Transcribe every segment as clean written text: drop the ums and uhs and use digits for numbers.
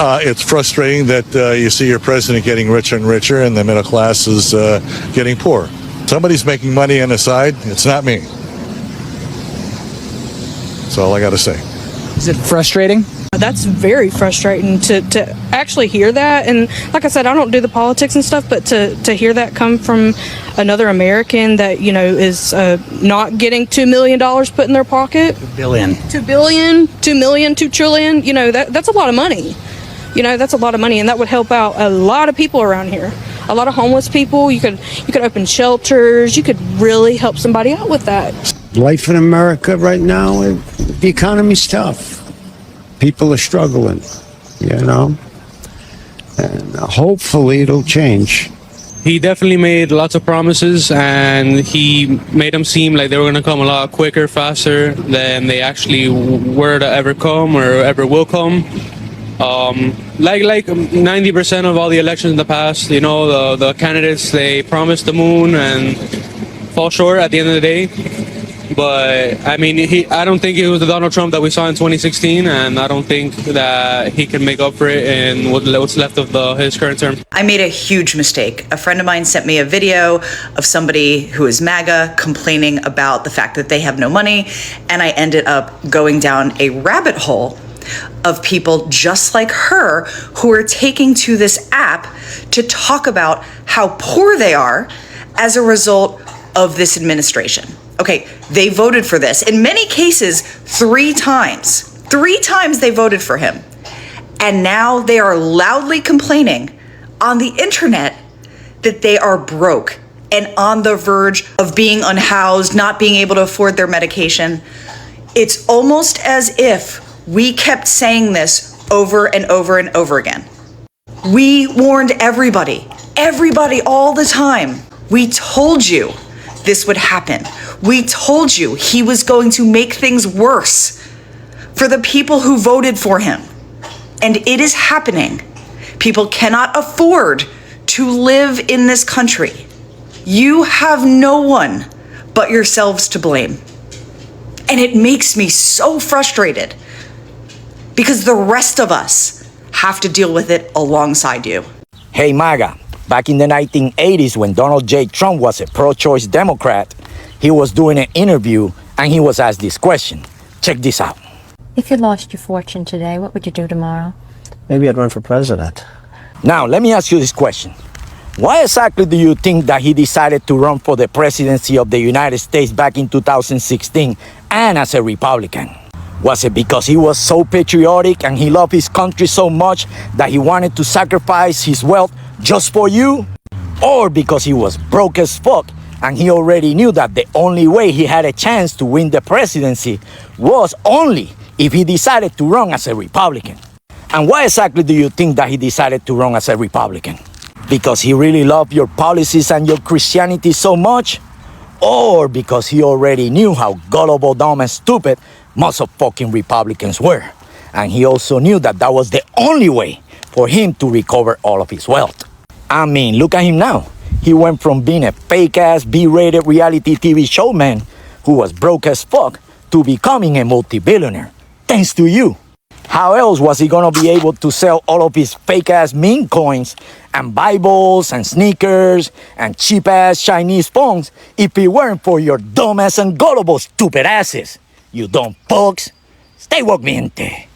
It's frustrating that you see your president getting richer and richer and the middle class is getting poor. Somebody's making money on the side. It's not me. That's all I got to say. Is it frustrating? That's very frustrating to actually hear that. And like I said, I don't do the politics and stuff, but to hear that come from another American that, you know, is not getting $2 million put in their pocket. $2 billion. $2 billion, $2 million, $2 trillion, you know, that's a lot of money. You know, that's a lot of money, and that would help out a lot of people around here. A lot of homeless people. You could open shelters. You could really help somebody out with that. Life in America right now, the economy's tough. People are struggling, you know, and hopefully it'll change. He definitely made lots of promises, and he made them seem like they were going to come a lot quicker, faster than they actually were to ever come or ever will come. Like 90% of all the elections in the past, you know, the candidates, they promised the moon and fall short at the end of the day. But I mean, I don't think it was the Donald Trump that we saw in 2016, and I don't think that he can make up for it in what's left of his current term. I made a huge mistake. A friend of mine sent me a video of somebody who is MAGA complaining about the fact that they have no money, and I ended up going down a rabbit hole of people just like her who are taking to this app to talk about how poor they are as a result of this administration. Okay, they voted for this. In many cases, 3 times. 3 times they voted for him. And now they are loudly complaining on the internet that they are broke and on the verge of being unhoused, not being able to afford their medication. It's almost as if we kept saying this over and over and over again. We warned everybody all the time. We told you this would happen. We told you he was going to make things worse for the people who voted for him. And it is happening. People cannot afford to live in this country. You have no one but yourselves to blame. And it makes me so frustrated because the rest of us have to deal with it alongside you. Hey, MAGA. Back in the 1980s, when Donald J. Trump was a pro-choice Democrat, he was doing an interview and he was asked this question. Check this out. If you lost your fortune today, what would you do tomorrow? Maybe I'd run for president. Now, let me ask you this question. Why exactly do you think that he decided to run for the presidency of the United States back in 2016 and as a Republican? Was it because he was so patriotic and he loved his country so much that he wanted to sacrifice his wealth just for you? Or because he was broke as fuck and he already knew that the only way he had a chance to win the presidency was only if he decided to run as a Republican? And why exactly do you think that he decided to run as a Republican? Because he really loved your policies and your Christianity so much? Or because he already knew how gullible, dumb, and stupid most of fucking Republicans were? And he also knew that that was the only way for him to recover all of his wealth. I mean, look at him now. He went from being a fake-ass, B-rated reality TV showman who was broke as fuck to becoming a multi-billionaire, thanks to you. How else was he gonna be able to sell all of his fake-ass meme coins and Bibles and sneakers and cheap-ass Chinese phones if it weren't for your dumbass and gullible stupid asses? You dumb fucks. Stay woke, mi gente.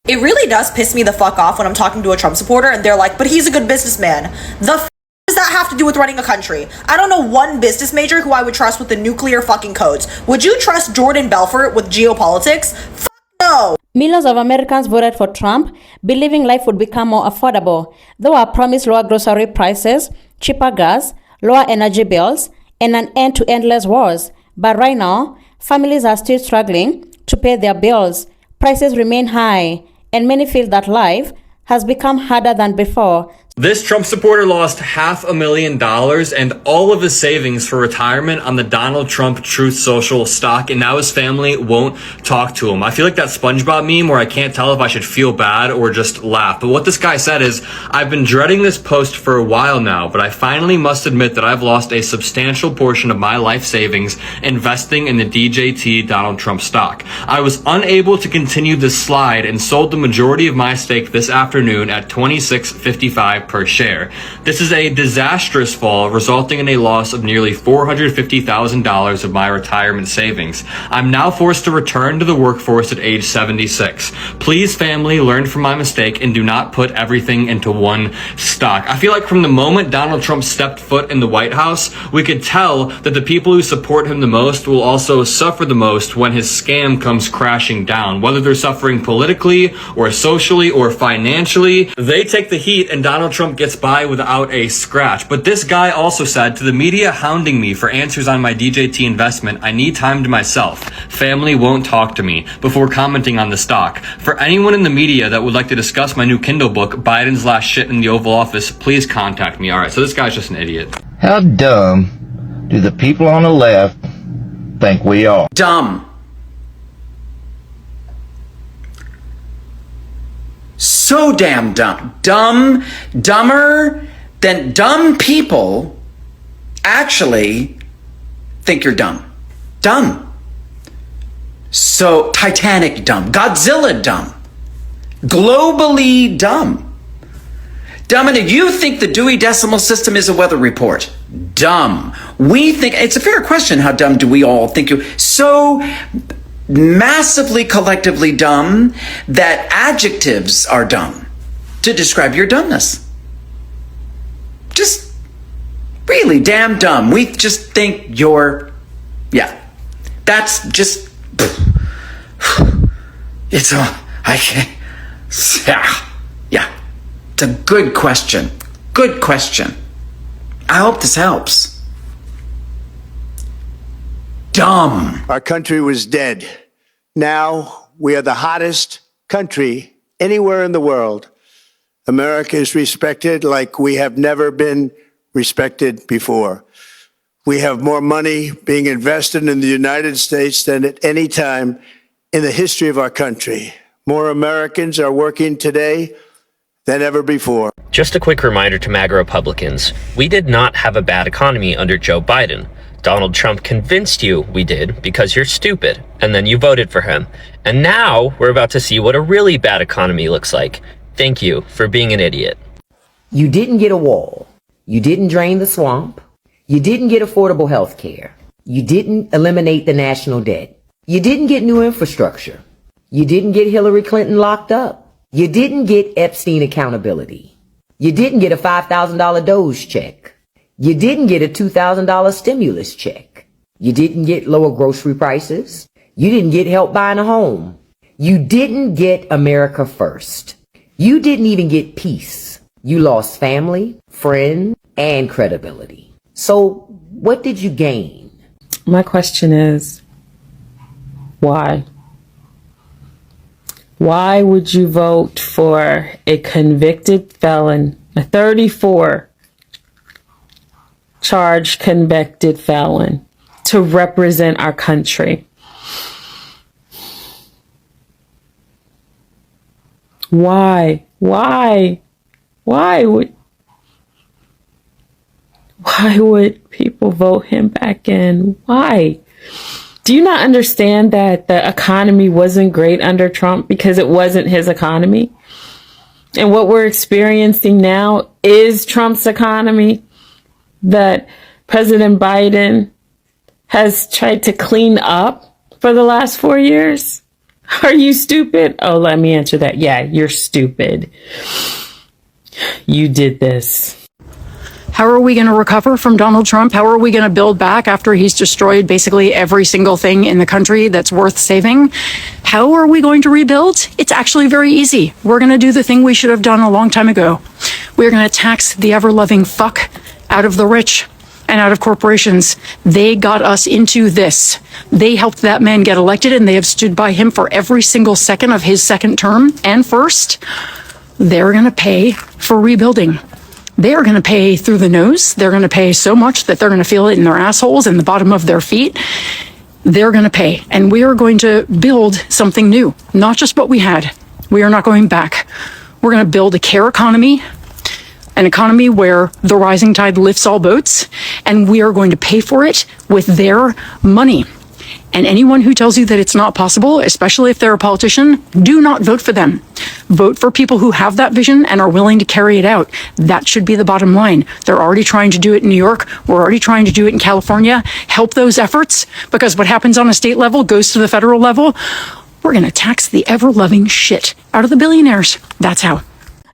It really does piss me the fuck off when I'm talking to a Trump supporter and they're like, but he's a good businessman. The f does that have to do with running a country? I don't know one business major who I would trust with the nuclear fucking codes. Would you trust Jordan Belfort with geopolitics? Fuck no! Millions of Americans voted for Trump, believing life would become more affordable. They were promised lower grocery prices, cheaper gas, lower energy bills, and an end to endless wars. But right now, families are still struggling to pay their bills. Prices remain high, and many feel that life has become harder than before. This Trump supporter lost $500,000 and all of his savings for retirement on the Donald Trump Truth Social stock, and now his family won't talk to him. I feel like that SpongeBob meme where I can't tell if I should feel bad or just laugh. But what this guy said is, I've been dreading this post for a while now, but I finally must admit that I've lost a substantial portion of my life savings investing in the DJT Donald Trump stock. I was unable to continue this slide and sold the majority of my stake this afternoon at $26.55 per share. This is a disastrous fall, resulting in a loss of nearly $450,000 of my retirement savings. I'm now forced to return to the workforce at age 76. Please, family, learn from my mistake and do not put everything into one stock. I feel like from the moment Donald Trump stepped foot in the White House, we could tell that the people who support him the most will also suffer the most when his scam comes crashing down. Whether they're suffering politically or socially or financially, they take the heat and Donald Trump gets by without a scratch. But this guy also said, to the media hounding me for answers on my DJT investment, I need time to myself. Family won't talk to me, before commenting on the stock. For anyone in the media that would like to discuss my new Kindle book, Biden's Last Shit in the Oval Office, please contact me. All right, so this guy's just an idiot. How dumb do the people on the left think we are? Dumb. So damn dumb. Dumber than dumb people actually think you're dumb. Dumb. So Titanic dumb. Godzilla dumb. Globally dumb. Dumb, and you think the Dewey Decimal System is a weather report. Dumb. We think, it's a fair question, how dumb do we all think you? So massively collectively dumb that adjectives are dumb to describe your dumbness. Just really damn dumb. We just think you're, yeah, that's just, it's a, I can't, yeah, it's a good question. Good question. I hope this helps. Dumb. Our country was dead. Now we are the hottest country anywhere in the world. America is respected like we have never been respected before. We have more money being invested in the United States than at any time in the history of our country. More Americans are working today than ever before. Just a quick reminder to MAGA Republicans, we did not have a bad economy under Joe Biden. Donald Trump convinced you we did because you're stupid, and then you voted for him. And now we're about to see what a really bad economy looks like. Thank you for being an idiot. You didn't get a wall. You didn't drain the swamp. You didn't get affordable health care. You didn't eliminate the national debt. You didn't get new infrastructure. You didn't get Hillary Clinton locked up. You didn't get Epstein accountability. You didn't get a $5,000 Doge check. You didn't get a $2,000 stimulus check. You didn't get lower grocery prices. You didn't get help buying a home. You didn't get America first. You didn't even get peace. You lost family, friends, and credibility. So what did you gain? My question is, why? Why would you vote for a convicted felon, a 34 charged convicted felon, to represent our country? Why would people vote him back in? Why? Do you not understand that the economy wasn't great under Trump because it wasn't his economy? And what we're experiencing now is Trump's economy that President Biden has tried to clean up for the last 4 years? Are you stupid? Oh, let me answer that. Yeah, you're stupid. You did this. How are we going to recover from Donald Trump? How are we going to build back after he's destroyed basically every single thing in the country that's worth saving? How are we going to rebuild? It's actually very easy. We're going to do the thing we should have done a long time ago. We're going to tax the ever-loving fuck out of the rich and out of corporations. They got us into this. They helped that man get elected, and they have stood by him for every single second of his second term and first. They're going to pay for rebuilding. they are going to pay through the nose. They're going to pay so much that they're going to feel it in their assholes and the bottom of their feet. They're going to pay. And we are going to build something new, not just what we had. We are not going back. We're going to build a care economy, an economy where the rising tide lifts all boats, and we are going to pay for it with their money. And anyone who tells you that it's not possible, especially if they're a politician, do not vote for them. Vote for people who have that vision and are willing to carry it out. That should be the bottom line. They're already trying to do it in New York. We're already trying to do it in California. Help those efforts, because what happens on a state level goes to the federal level. We're going to tax the ever-loving shit out of the billionaires. That's how.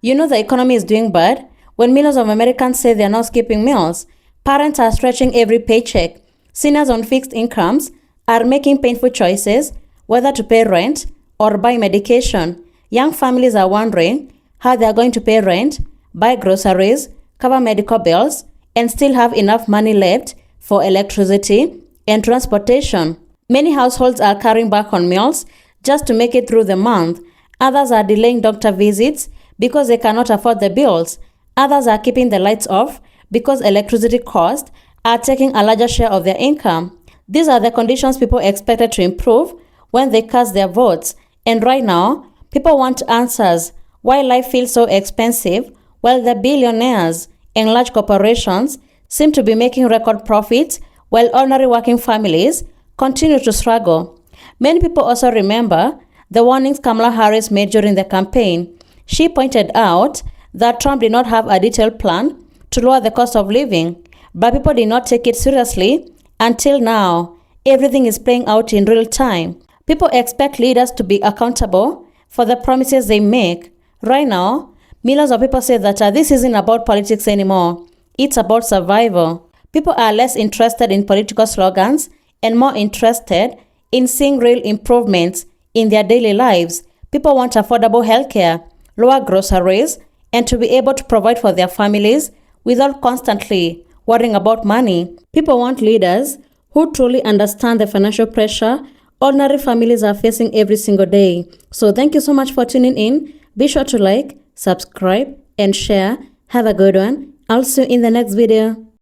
You know the economy is doing bad? When millions of Americans say they're not skipping meals, parents are stretching every paycheck, seniors on fixed incomes are making painful choices whether to pay rent or buy medication. Young families are wondering how they are going to pay rent, buy groceries, cover medical bills, and still have enough money left for electricity and transportation. Many households are carrying back on meals just to make it through the month. Others are delaying doctor visits because they cannot afford the bills. Others are keeping the lights off because electricity costs are taking a larger share of their income. These are the conditions people expected to improve when they cast their votes. And right now, people want answers why life feels so expensive while the billionaires and large corporations seem to be making record profits while ordinary working families continue to struggle. Many people also remember the warnings Kamala Harris made during the campaign. She pointed out that Trump did not have a detailed plan to lower the cost of living, but people did not take it seriously until now. Everything is playing out in real time. People expect leaders to be accountable for the promises they make. Right now, millions of people say that this isn't about politics anymore. It's about survival. People are less interested in political slogans and more interested in seeing real improvements in their daily lives. People want affordable healthcare, lower groceries, and to be able to provide for their families without constantly worrying about money. People want leaders who truly understand the financial pressure ordinary families are facing every single day. So thank you so much for tuning in. Be sure to like, subscribe, and share. Have a good one. I'll see you in the next video.